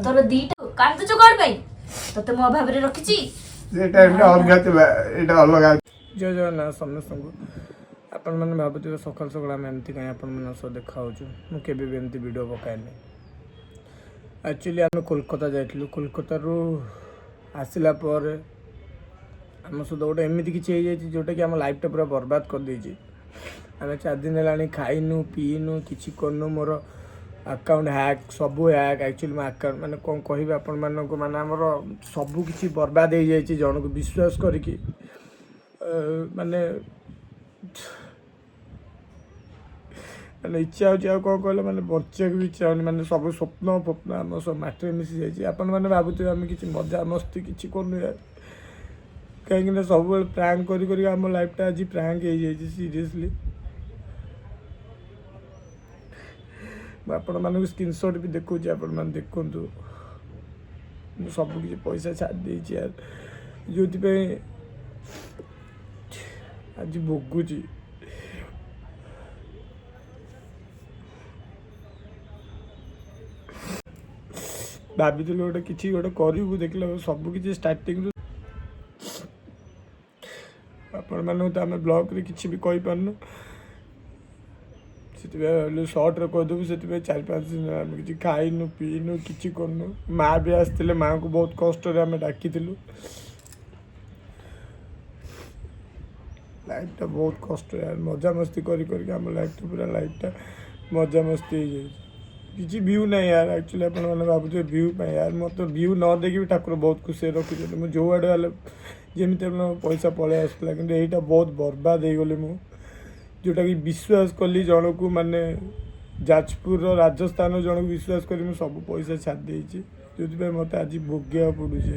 তোর দিটা কান্দুଛୁ কর পাই তোতে ମୋ ଅଭାବରେ ରଖିଛି ସେଟା ଏଟା ଅଲଗା ଥିବା ଏଟା ଅଲଗା ଜୟ ଜଗନ୍ନାଥ ସମସ୍ତଙ୍କୁ ଆପଣମାନେ ଭାବୁଥିବେ ସକାଳୁ ସକାଳୁ ଆମେ ଏମିତି କାହିଁ ଆପଣମାନଙ୍କ ସହ ଦେଖାହେଉଛୁ ମୁଁ କେବେ ବି ଏମିତି ଭିଡ଼ିଓ ପକାଏନି ଆକ୍ଚୁଆଲି ଆମେ କୋଲକାତା ଯାଇଥିଲୁ କୋଲକାତାରୁ ଆସିଲା ପରେ ଆମ ସହିତ ଗୋଟେ ଏମିତି କିଛି ହେଇଯାଇଛି ଯେଉଁଟାକି ଆମ ଲାଇଫ୍ଟା ପୁରା ବର୍ବାଦ କରିଦେଇଛି ଆମେ 4 ଦିନ ହେଲାଣି ଖାଇନୁ ପିଇନୁ କିଛି କରିନୁ ମୋର ଆକାଉଣ୍ଟ ହ୍ୟାକ୍ ସବୁ ହ୍ୟାକ୍ ଆକ୍ଚୁଆଲି ମୋ ଆକାଉଣ୍ଟ ମାନେ କ'ଣ କହିବି ଆପଣମାନଙ୍କୁ ମାନେ ଆମର ସବୁ କିଛି ବର୍ବାଦ ହେଇଯାଇଛି ଜଣକୁ ବିଶ୍ୱାସ କରିକି ମାନେ ମାନେ ଇଚ୍ଛା ହେଉଛି ଆଉ କ'ଣ କହିଲେ ମାନେ ବଞ୍ଚିବାକୁ ବି ଇଚ୍ଛା ହେଉନି ମାନେ ସବୁ ସ୍ୱପ୍ନ ଆମ ସବୁ ମାଟିରେ ମିଶି ଯାଇଛି ଆପଣମାନେ ଭାବୁଥିବେ ଆମେ କିଛି ମଜା ମସ୍ତି କିଛି କରୁନୁ କାହିଁକିନା ସବୁବେଳେ ପ୍ରାଙ୍କ କରି କରି ଆମ ଲାଇଫ୍ଟା ଆଜି ପ୍ରାଙ୍କ ହେଇଯାଇଛି ସିରିୟସଲି ମୁଁ ଆପଣମାନଙ୍କୁ ସ୍କ୍ରିନସଟ୍ ବି ଦେଖାଉଛି ଆପଣମାନେ ଦେଖନ୍ତୁ ମୁଁ ସବୁକିଛି ପଇସା ଛାଡ଼ି ଦେଇଛି ଯେଉଁଥିପାଇଁ ଆଜି ଭୋଗୁଛି ଭାବିଥିଲୁ ଗୋଟେ କିଛି ଗୋଟେ କରିବୁ ଦେଖିଲା ସବୁକିଛି ଷ୍ଟାର୍ଟିଂରୁ ଆପଣମାନଙ୍କୁ ତ ଆମେ ବ୍ଲଗ୍ରେ କିଛି ବି କହିପାରୁନୁ ସେଥିପାଇଁ ଭାବିଲୁ ସର୍ଟରେ କହିଦେବୁ ସେଥିପାଇଁ 4-5 ଦିନ ଆମେ କିଛି ଖାଇନୁ ପିଇନୁ କିଛି କରୁନୁ ମାଆ ବି ଆସିଥିଲେ ମାଆଙ୍କୁ ବହୁତ କଷ୍ଟରେ ଆମେ ଡାକିଥିଲୁ ଲାଇଫ୍ଟା ବହୁତ କଷ୍ଟ ମଜାମସ୍ତି କରିକି ଆମ ଲାଇଫ୍ଟା ପୁରା ଲାଇଫ୍ଟା ମଜାମସ୍ତି ହେଇଯାଇଛି କିଛି ଭ୍ୟୁ ନାହିଁ ଆକ୍ଚୁଆଲି ଆପଣମାନେ ଭାବୁଥିବେ ଭ୍ୟୁ ପାଇଁ ମୋତେ ଭ୍ୟୁ ନ ଦେଇକି ବି ଠାକୁର ବହୁତ ଖୁସିରେ ରଖିଛନ୍ତି ମୁଁ ଯେଉଁଆଡ଼େ ହେଲେ ଯେମିତି ପଇସା ପଳେଇ ଆସୁଥିଲା କିନ୍ତୁ ଏଇଟା ବହୁତ ବର୍ବାଦ ହେଇଗଲି ମୁଁ ଯେଉଁଟାକି ବିଶ୍ୱାସ କଲି ଜଣକୁ ମାନେ ଯାଜପୁରର ରାଜସ୍ଥାନର ଜଣକୁ ବିଶ୍ୱାସ କରି ମୁଁ ସବୁ ପଇସା ଛାଡ଼ି ଦେଇଛି ଯେଉଁଥିପାଇଁ ମୋତେ ଆଜି ଭୋଗିବାକୁ ପଡ଼ୁଛି